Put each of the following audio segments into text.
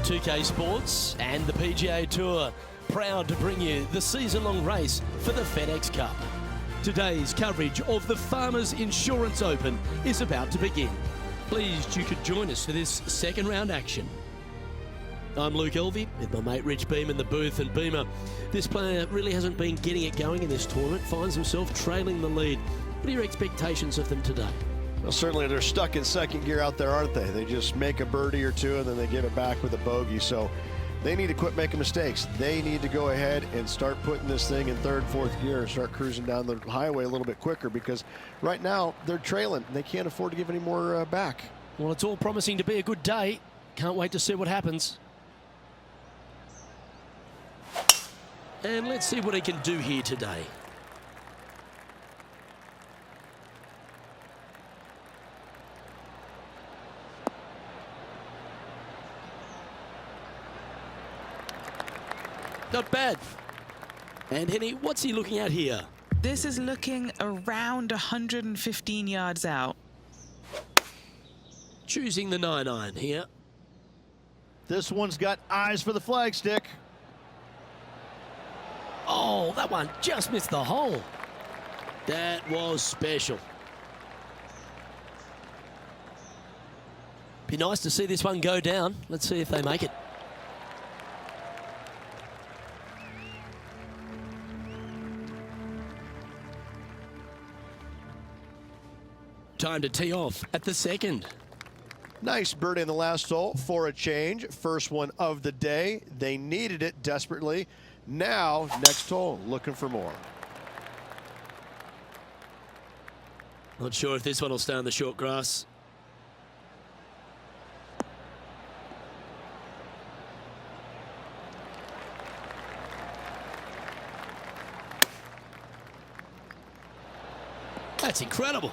2K Sports and the PGA Tour, proud to bring you the season-long race for the FedEx Cup. Today's coverage of the Farmers Insurance Open is about to begin. Pleased you could join us for this second round action. I'm Luke Elvey with my mate Rich Beam in the booth. And Beamer, this player really hasn't been getting it going in this tournament, finds himself trailing the lead. What are your expectations of them today? Well, certainly they're stuck in second gear out there, aren't they? They just make a birdie or two and then they give it back with a bogey. So they need to quit making mistakes. They need to go ahead and start putting this thing in third, fourth gear and start cruising down the highway a little bit quicker, because right now they're trailing. They can't afford to give any more back. Well, it's all promising to be a good day. Can't wait to see what happens. And let's see what he can do here today. Not bad. And Henny, what's he looking at here? This is looking around 115 yards out. Choosing the 9-iron here. This one's got eyes for the flagstick. Oh, that one just missed the hole. That was special. Be nice to see this one go down. Let's see if they make it. Time to tee off at the second. Nice birdie in the last hole for a change. First one of the day. They needed it desperately. Now, next hole, looking for more. Not sure if this one will stay on the short grass. That's incredible.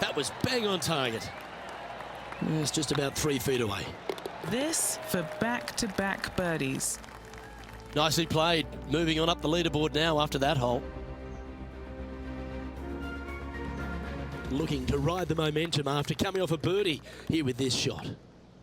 That was bang on target. It's just about 3 feet away. This for back-to-back birdies. Nicely played. Moving on up the leaderboard now after that hole. Looking to ride the momentum after coming off a birdie here with this shot.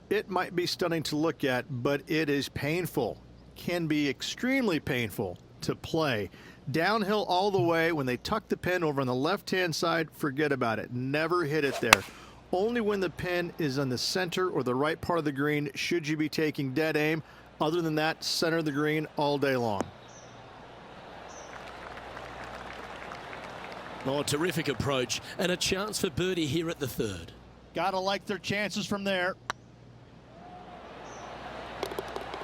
It might be stunning to look at, but it is painful. Can be extremely painful to play. Downhill all the way. When they tuck the pin over on the left-hand side, forget about it. Never hit it there. Only when the pin is on the center or the right part of the green should you be taking dead aim. Other than that, center of the green all day long. Oh, terrific approach, and a chance for birdie here at the third. Gotta like their chances from there.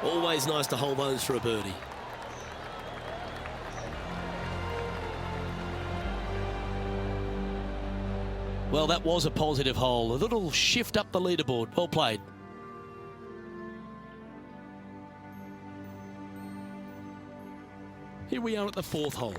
Always nice to hold those for a birdie. Well, that was a positive hole. A little shift up the leaderboard. Well played. Here we are at the fourth hole.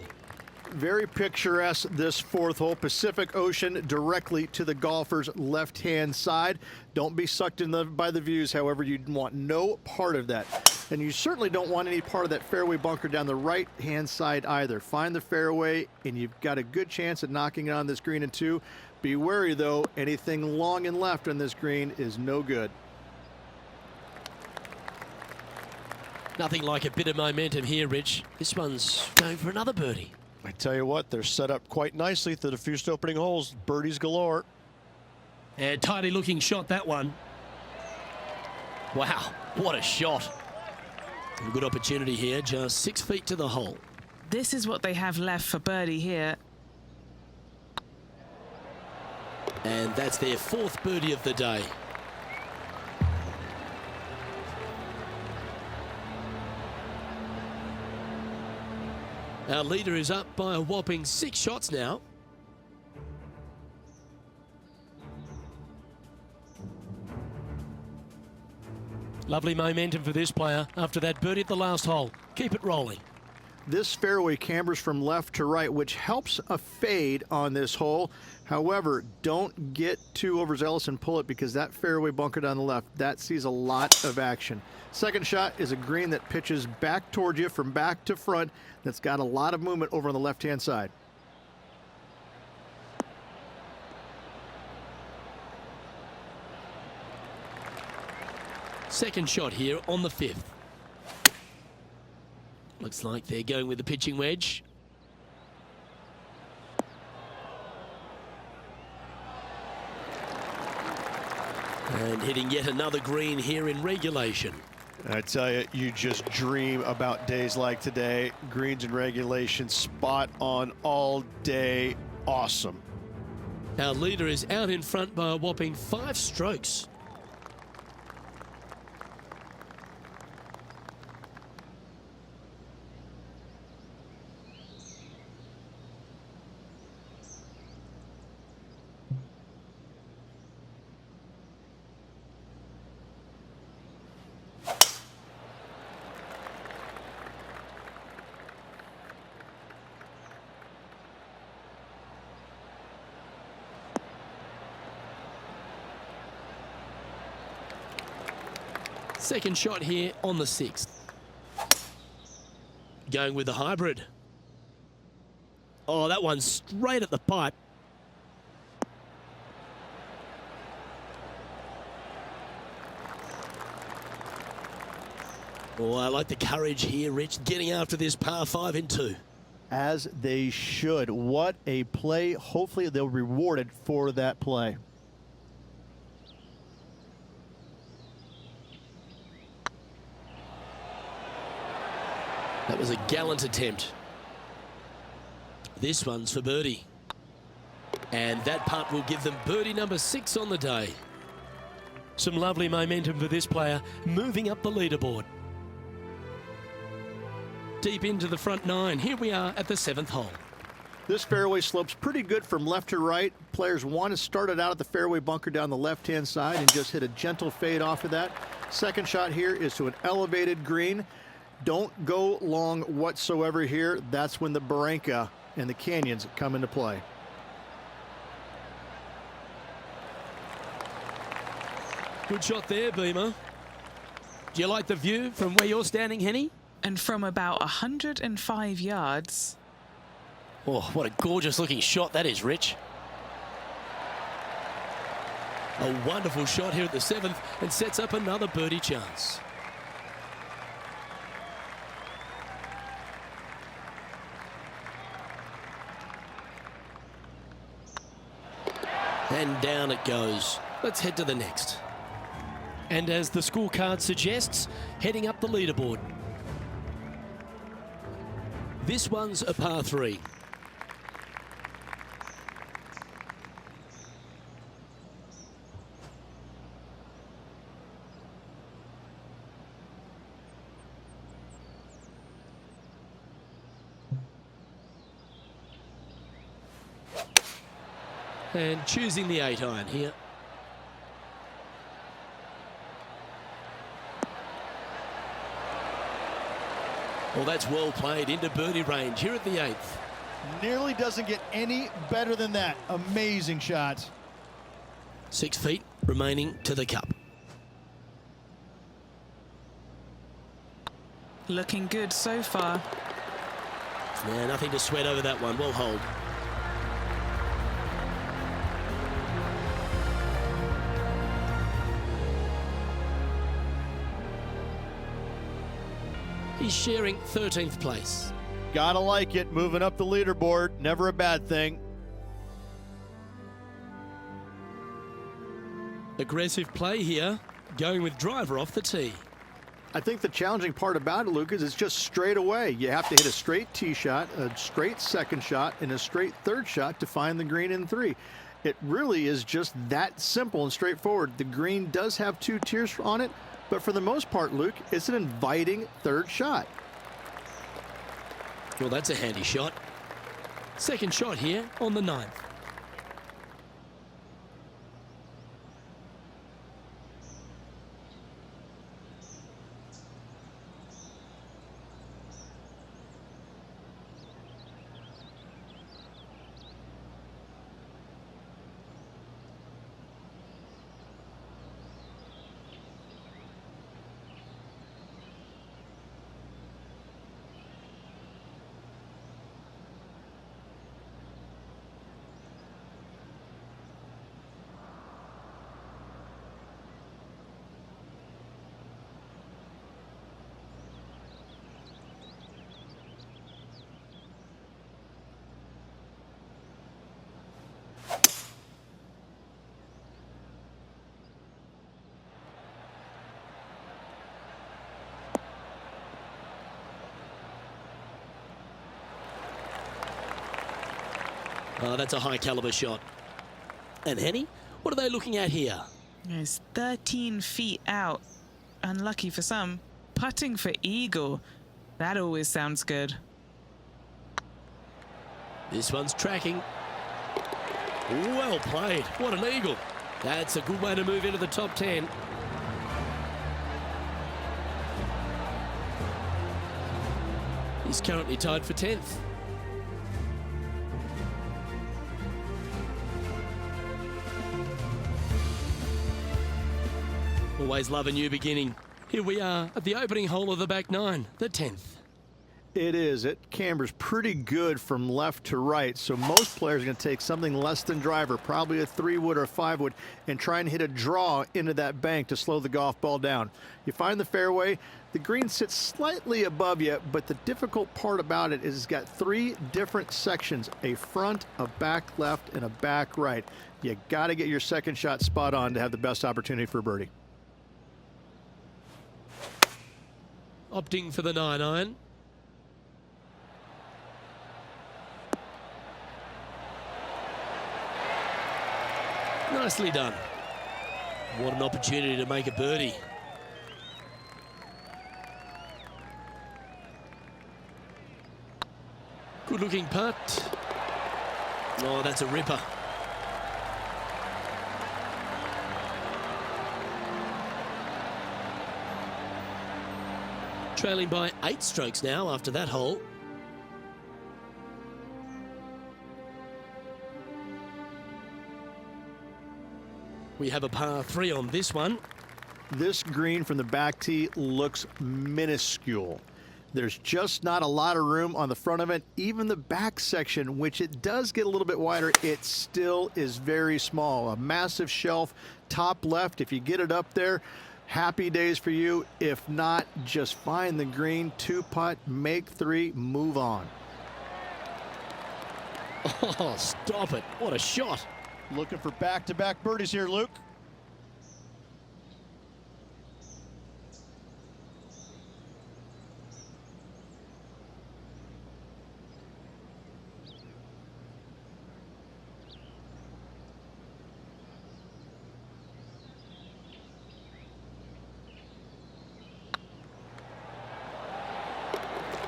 Very picturesque, this fourth hole. Pacific Ocean directly to the golfer's left-hand side. Don't be sucked in by the views, however. You want no part of that. And you certainly don't want any part of that fairway bunker down the right-hand side either. Find the fairway, and you've got a good chance at knocking it on this green in two. Be wary, though. Anything long and left on this green is no good. Nothing like a bit of momentum here, Rich. This one's going for another birdie. I tell you what, they're set up quite nicely through the first opening holes. Birdies galore. And tidy looking shot, that one. Wow, what a shot. A good opportunity here, just 6 feet to the hole. This is what they have left for birdie here. And that's their fourth birdie of the day. Our leader is up by a whopping 6 shots now. Lovely momentum for this player after that birdie at the last hole. Keep it rolling. This fairway cambers from left to right, which helps a fade on this hole. However, don't get too overzealous and pull it, because that fairway bunker down the left, that sees a lot of action. Second shot is a green that pitches back towards you from back to front. That's got a lot of movement over on the left-hand side. Second shot here on the 5th. Looks like they're going with the pitching wedge. And hitting yet another green here in regulation. I tell you, you just dream about days like today. Greens in regulation, spot on all day. Awesome. Our leader is out in front by a whopping 5 strokes. Second shot here on the 6th. Going with the hybrid. Oh, that one's straight at the pipe. Oh, I like the courage here, Rich, getting after this par 5 in 2. As they should. What a play. Hopefully they'll be rewarded for that play. That was a gallant attempt. This one's for birdie. And that putt will give them birdie number 6 on the day. Some lovely momentum for this player, moving up the leaderboard. Deep into the front 9. Here we are at the 7th hole. This fairway slopes pretty good from left to right. Players want to start it out at the fairway bunker down the left-hand side and just hit a gentle fade off of that. Second shot here is to an elevated green. Don't go long whatsoever here. That's when the barranca and the canyons come into play. Good shot there, Beamer. Do you like the view from where you're standing, Henny? And from about 105 yards. Oh, what a gorgeous looking shot that is, Rich. A wonderful shot here at the 7th and sets up another birdie chance. And down it goes. Let's head to the next. And as the scorecard suggests, heading up the leaderboard. This one's a par 3. And choosing the 8-iron here. Well, that's well played into birdie range here at the 8th. Nearly doesn't get any better than that. Amazing shot. 6 feet remaining to the cup. Looking good so far. Yeah, nothing to sweat over that one. Well hold. He's sharing 13th place. Gotta like it. Moving up the leaderboard. Never a bad thing. Aggressive play here, going with driver off the tee. I think the challenging part about it, Luke, is it's just straight away. You have to hit a straight tee shot, a straight second shot, and a straight third shot to find the green in 3. It really is just that simple and straightforward. The green does have 2 tiers on it, but for the most part, Luke, it's an inviting third shot. Well, that's a handy shot. Second shot here on the 9th. Oh, that's a high caliber shot. And Henny, what are they looking at here? It's 13 feet out. Unlucky for some. Putting for eagle. That always sounds good. This one's tracking. Well played. What an eagle. That's a good way to move into the top 10. He's currently tied for 10th. Always love a new beginning. Here we are at the opening hole of the back nine, the 10th. It is. It cambers pretty good from left to right, so most players are going to take something less than driver, probably a 3-wood or a 5-wood, and try and hit a draw into that bank to slow the golf ball down. You find the fairway, the green sits slightly above you, but the difficult part about it is it's got 3 different sections, a front, a back left, and a back right. You got to get your second shot spot on to have the best opportunity for a birdie. Opting for the 9-iron. Nicely done. What an opportunity to make a birdie. Good looking putt. Oh, that's a ripper. Trailing by 8 strokes now after that hole. We have a par 3 on this one. This green from the back tee looks minuscule. There's just not a lot of room on the front of it. Even the back section, which it does get a little bit wider, it still is very small. A massive shelf, top left. If you get it up there, happy days for you. If not, just find the green, 2-putt, make 3, move on. Oh, stop it. What a shot. Looking for back-to-back birdies here, Luke.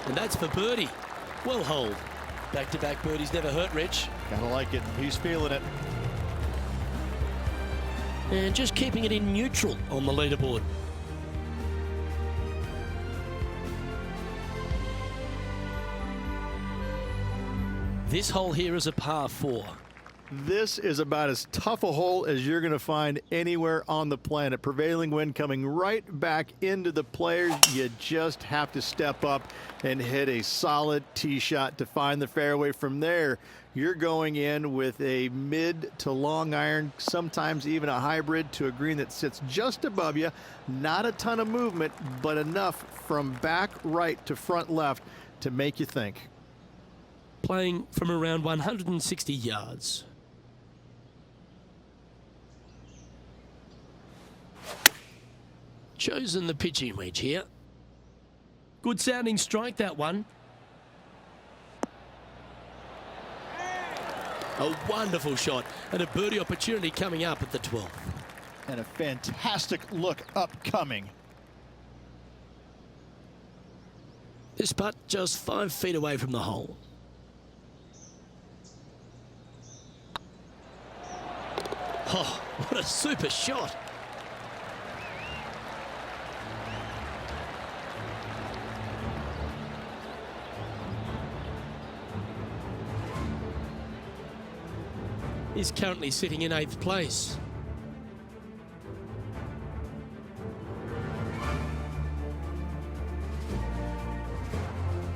And that's for birdie. Well holed. Back-to-back birdies never hurt, Rich. Gotta like it. He's feeling it. And just keeping it in neutral on the leaderboard. This hole here is a par 4. This is about as tough a hole as you're going to find anywhere on the planet. Prevailing wind coming right back into the players. You just have to step up and hit a solid tee shot to find the fairway. From there, you're going in with a mid to long iron, sometimes even a hybrid, to a green that sits just above you. Not a ton of movement, but enough from back right to front left to make you think. Playing from around 160 yards. Chosen the pitching wedge here. Good sounding strike, that one. A wonderful shot and a birdie opportunity coming up at the 12th. And a fantastic look upcoming. This putt just 5 feet away from the hole. Oh, what a super shot. He's currently sitting in 8th place.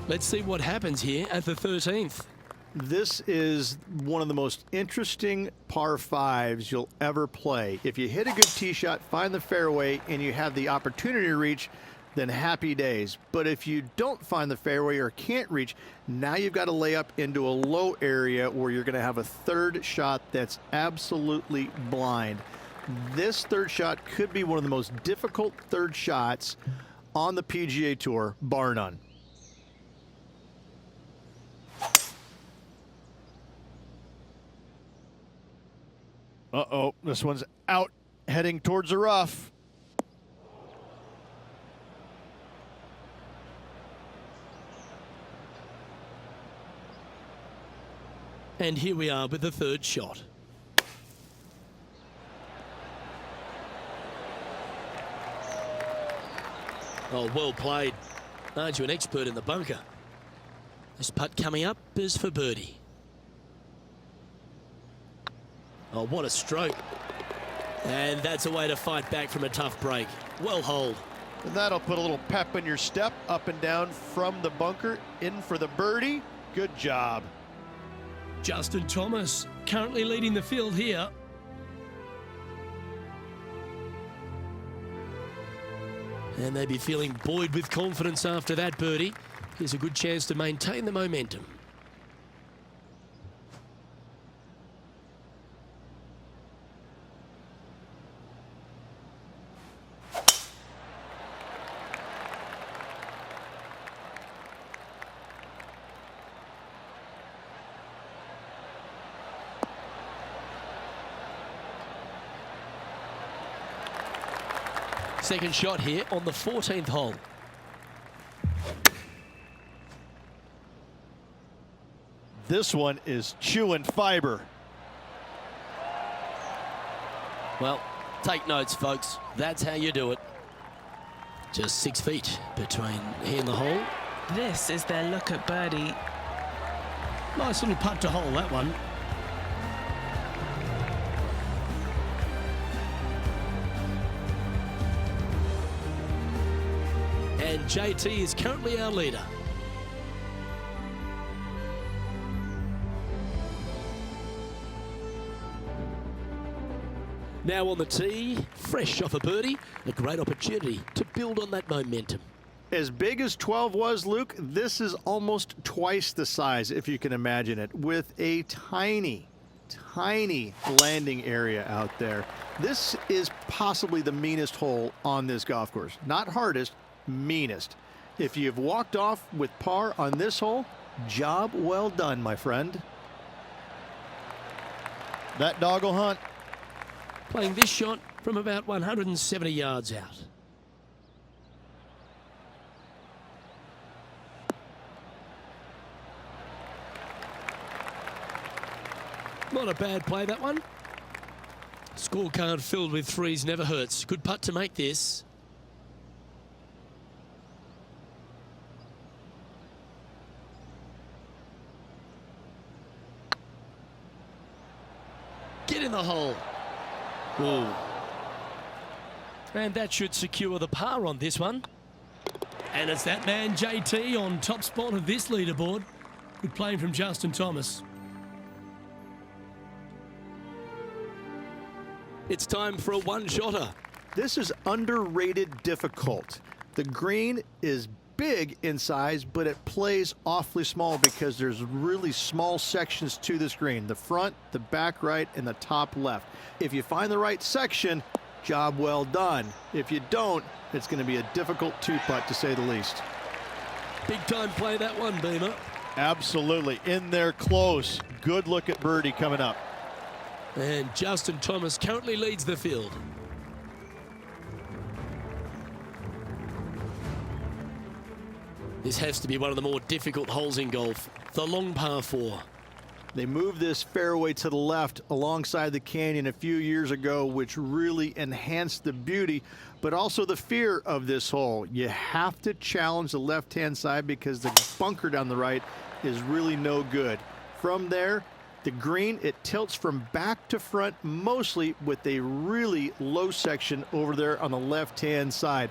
Let's see what happens here at the 13th. This is one of the most interesting par 5s you'll ever play. If you hit a good tee shot, find the fairway, and you have the opportunity to reach, then happy days. But if you don't find the fairway or can't reach, now you've got to lay up into a low area where you're going to have a third shot that's absolutely blind. This third shot could be one of the most difficult third shots on the PGA Tour, bar none. Uh-oh, this one's out, heading towards the rough. And here we are with the third shot. Oh, well played. Aren't you an expert in the bunker? This putt coming up is for birdie. Oh, what a stroke. And that's a way to fight back from a tough break. Well holed. And that'll put a little pep in your step, up and down from the bunker, in for the birdie. Good job. Justin Thomas currently leading the field here. And they'd be feeling buoyed with confidence after that birdie. Here's a good chance to maintain the momentum. Second shot here on the 14th hole. This one is chewing fiber. Well, take notes, folks. That's how you do it. Just 6 feet between he and the hole. This is their look at birdie. Nice little putt to hole, that one. And JT is currently our leader. Now on the tee, fresh off a birdie, a great opportunity to build on that momentum. As big as 12 was, Luke, this is almost twice the size, if you can imagine it, with a tiny landing area out there. This is possibly the meanest hole on this golf course. Not hardest, meanest. If you've walked off with par on this hole, job well done, my friend. That dog will hunt. Playing this shot from about 170 yards out. Not a bad play, that one. Scorecard filled with threes never hurts. Good putt to make this. Get in the hole. Ooh. And that should secure the par on this one. And it's that man JT on top spot of this leaderboard. Good playing from Justin Thomas. It's time for a one-shotter. This is underrated difficult. The green is big in size, but it plays awfully small because there's really small sections to this green. The front, the back right, and the top left. If you find the right section, job well done. If you don't, it's going to be a difficult two-putt to say the least. Big time play that one, Beamer. Absolutely. In there close. Good look at birdie coming up. And Justin Thomas currently leads the field. This has to be one of the more difficult holes in golf. The long par 4. They moved this fairway to the left alongside the canyon a few years ago, which really enhanced the beauty, but also the fear of this hole. You have to challenge the left-hand side because the bunker down the right is really no good. From there, the green, it tilts from back to front, mostly with a really low section over there on the left-hand side.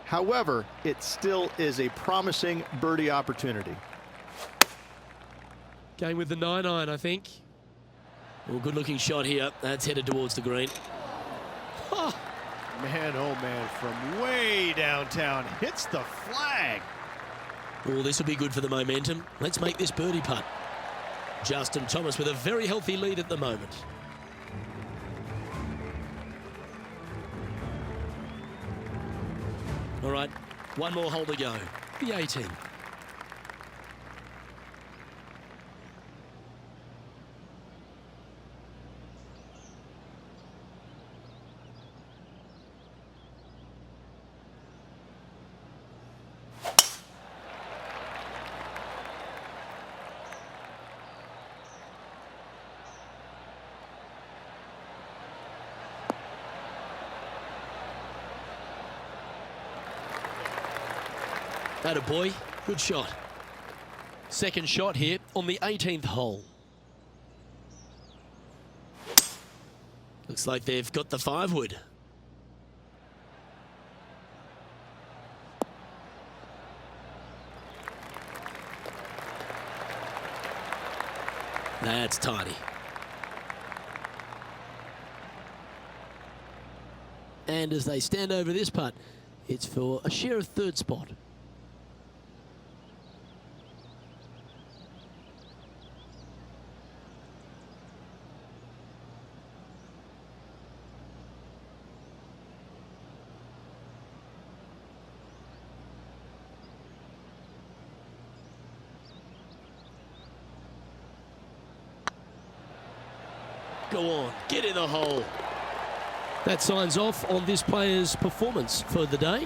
However, it still is a promising birdie opportunity. Going with the 9-iron, I think. Oh, good looking shot here. That's headed towards the green. Oh, Man, oh man, from way downtown, hits the flag. Oh, this will be good for the momentum. Let's make this birdie putt. Justin Thomas with a very healthy lead at the moment. All right, one more hole to go. The 18. Atta boy, good shot. Second shot here on the 18th hole. Looks like they've got the 5-wood. That's tiny. And as they stand over this putt, it's for a share of third spot. Go on, get in the hole. That signs off on this player's performance for the day.